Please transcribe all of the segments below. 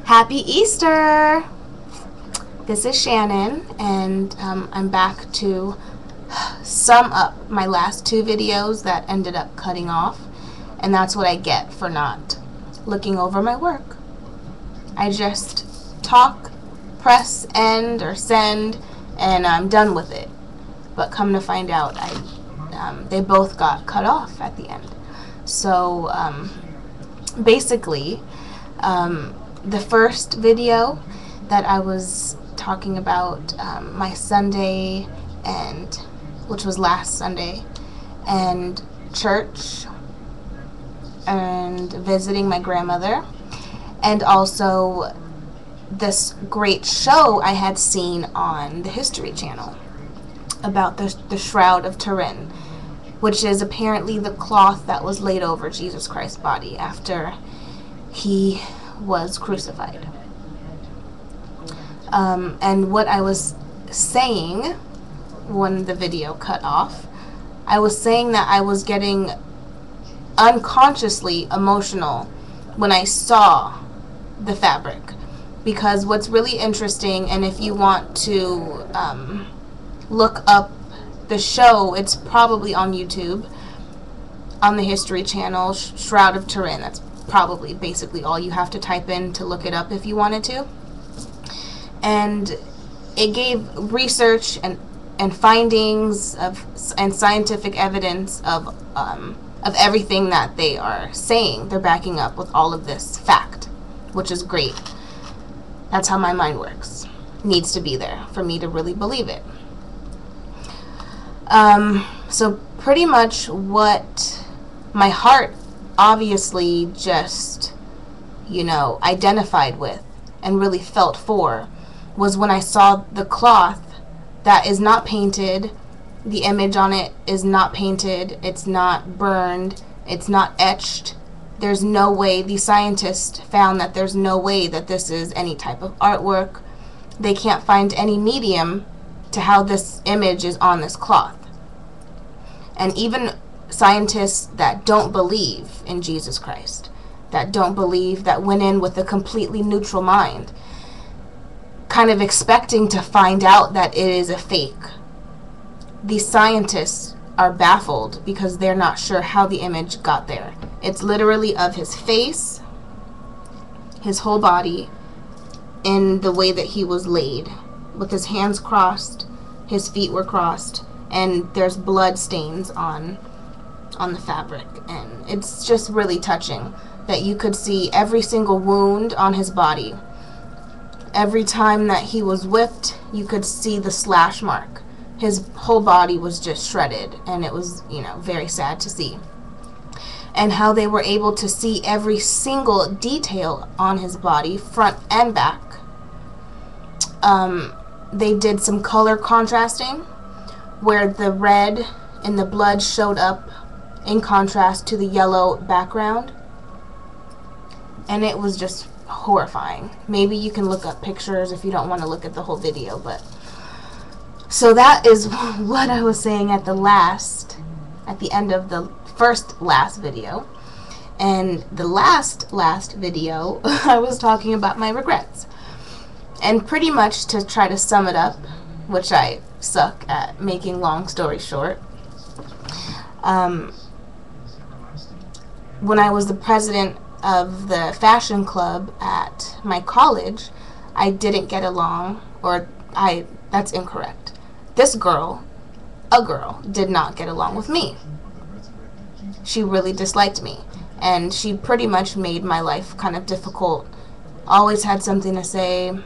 Happy Easter! This is Shannon, and I'm back to sum up my last two videos that ended up cutting off, and that's what I get for not looking over my work. I just talk, press end or send, and I'm done with it. But come to find out, they both got cut off at the end. So basically, the first video that I was talking about my Sunday, and which was last Sunday, and church, and visiting my grandmother, and also this great show I had seen on the History Channel about the Shroud of Turin, which is apparently the cloth that was laid over Jesus Christ's body after he was crucified. And what I was saying when the video cut off, I was saying that I was getting unconsciously emotional when I saw the fabric, because what's really interesting, and if you want to look up the show, it's probably on YouTube, on the History Channel, Shroud of Turin. That's probably basically all you have to type in to look it up if you wanted to. And it gave research and findings and scientific evidence of everything that they are saying. They're backing up with all of this fact, which is great. That's how my mind works. It needs to be there for me to really believe it. So pretty much what my heart obviously just, identified with and really felt for was when I saw the cloth that is not painted. The image on it is not painted. It's not burned. It's not etched. There's no way. The scientists found that there's no way that this is any type of artwork. They can't find any medium to how this image is on this cloth. And even scientists that don't believe in Jesus Christ, that don't believe, that went in with a completely neutral mind, kind of expecting to find out that it is a fake. These scientists are baffled because they're not sure how the image got there. It's literally of his face, his whole body, in the way that he was laid, with his hands crossed, his feet were crossed, and there's blood stains on the fabric. And it's just really touching that you could see every single wound on his body. Every time that he was whipped, you could see the slash mark. His whole body was just shredded, and it was, very sad to see. And how they were able to see every single detail on his body, front and back. They did some color contrasting, where the red and the blood showed up in contrast to the yellow background. And it was just horrifying. Maybe you can look up pictures if you don't want to look at the whole video, but so that is what I was saying at the end of the last video. And the last video, I was talking about my regrets. And pretty much to try to sum it up, which I suck at making long stories short, when I was the president of the fashion club at my college, I didn't get along, that's incorrect. A girl, did not get along with me. She really disliked me, and she pretty much made my life kind of difficult. Always had something to say,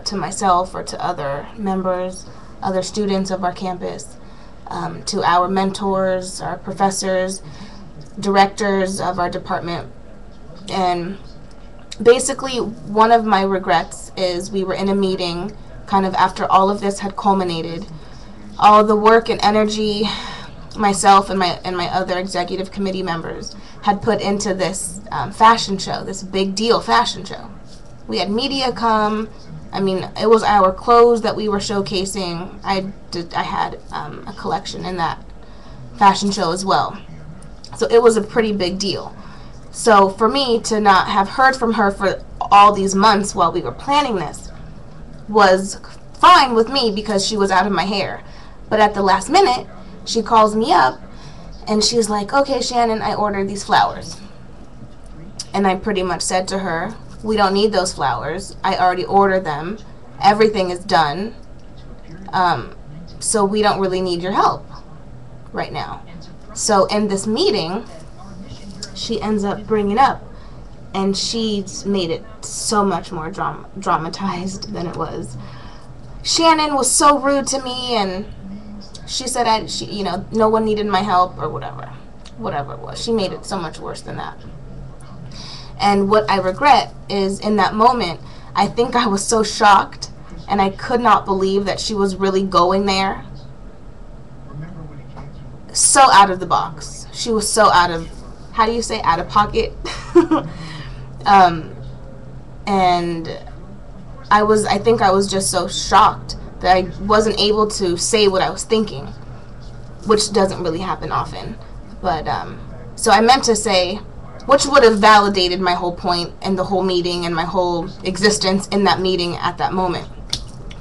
to myself or to other members, other students of our campus, to our mentors, our professors, directors of our department. And basically one of my regrets is we were in a meeting kind of after all of this had culminated, all the work and energy myself and my other executive committee members had put into this fashion show, this big deal fashion show. We had media come. I mean, it was our clothes that we were showcasing. I had a collection in that fashion show as well. So it was a pretty big deal. So for me to not have heard from her for all these months while we were planning this was fine with me because she was out of my hair. But at the last minute, she calls me up and she's like, okay, Shannon, I ordered these flowers. And I pretty much said to her, we don't need those flowers. I already ordered them. Everything is done. So we don't really need your help right now. So in this meeting, she ends up bringing up, and she's made it so much more dramatized than it was. Shannon was so rude to me, and she said no one needed my help or whatever it was. She made it so much worse than that. And what I regret is, in that moment, I think I was so shocked and I could not believe that she was really going there. So out of the box. She was so out of, how do you say, out of pocket? And I think I was just so shocked that I wasn't able to say what I was thinking, which doesn't really happen often. But, so I meant to say, which would have validated my whole point and the whole meeting and my whole existence in that meeting at that moment,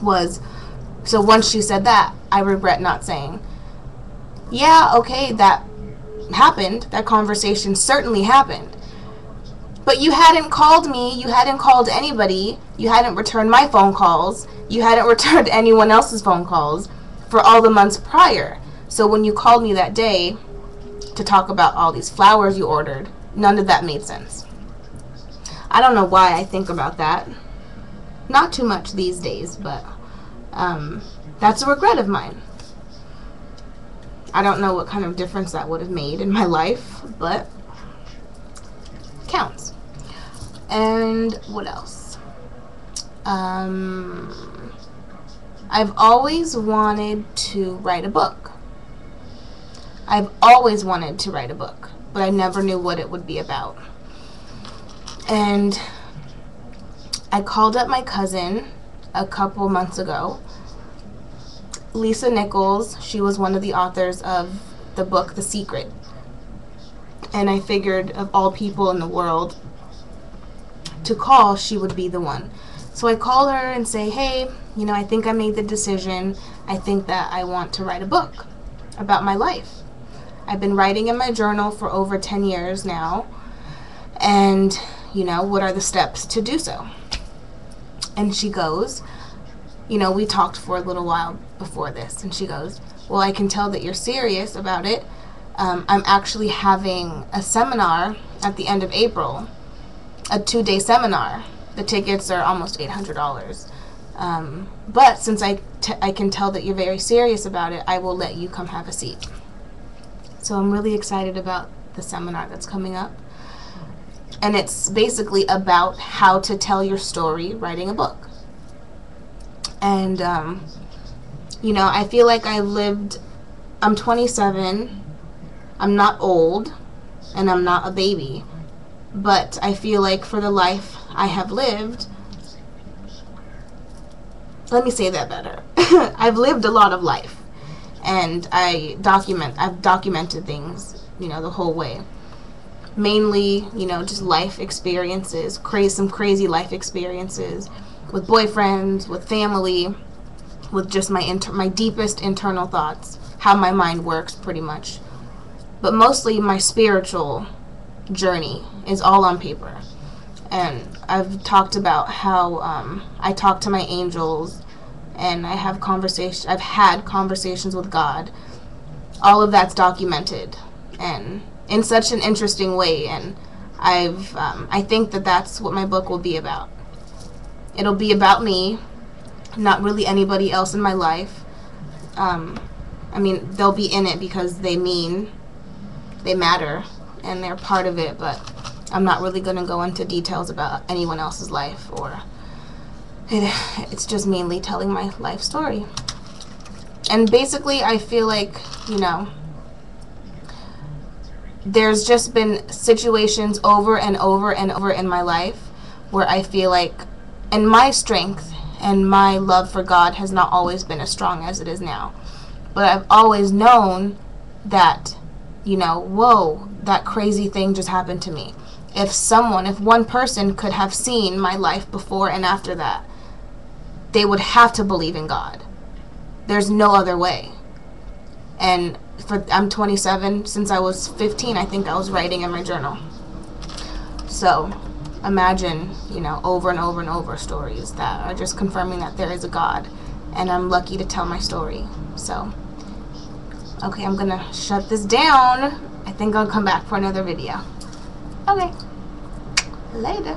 was, so once she said that, I regret not saying, yeah, okay, that happened. That conversation certainly happened. But you hadn't called me. You hadn't called anybody. You hadn't returned my phone calls. You hadn't returned anyone else's phone calls for all the months prior. So when you called me that day to talk about all these flowers you ordered, none of that made sense. I don't know why I think about that. Not too much these days, but that's a regret of mine. I don't know what kind of difference that would have made in my life, but counts. And what else? I've always wanted to write a book. I've always wanted to write a book, but I never knew what it would be about. And I called up my cousin a couple months ago, Lisa Nichols. She was one of the authors of the book The Secret. And I figured, of all people in the world to call, she would be the one. So I call her and say, hey, I think I made the decision. I think that I want to write a book about my life. I've been writing in my journal for over 10 years now. And, what are the steps to do so? And she goes, we talked for a little while before this, and she goes, well, I can tell that you're serious about it. I'm actually having a seminar at the end of April, a 2-day seminar. The tickets are almost $800. But since I can tell that you're very serious about it, I will let you come have a seat. So I'm really excited about the seminar that's coming up. And it's basically about how to tell your story writing a book. And, I feel like I'm 27, I'm not old, and I'm not a baby. But I feel like for the life I have lived, let me say that better. I've lived a lot of life. And I've documented things, the whole way. Mainly, just life experiences, some crazy life experiences with boyfriends, with family, with just my deepest internal thoughts, how my mind works pretty much. But mostly my spiritual journey is all on paper. And I've talked about how I talk to my angels, and I've had conversations with God. All of that's documented, and in such an interesting way. And I think that that's what my book will be about. It'll be about me, not really anybody else in my life. They'll be in it because they matter, and they're part of it, but I'm not really going to go into details about anyone else's life, or it's just mainly telling my life story. And basically, I feel like, there's just been situations over and over and over in my life where I feel like, and my strength and my love for God has not always been as strong as it is now. But I've always known that, whoa, that crazy thing just happened to me. if one person could have seen my life before and after that, they would have to believe in God. There's no other way. And I'm 27. Since I was 15, I think I was writing in my journal. So imagine, over and over and over stories that are just confirming that there is a God. And I'm lucky to tell my story. So, okay, I'm gonna shut this down. I think I'll come back for another video. Okay, later.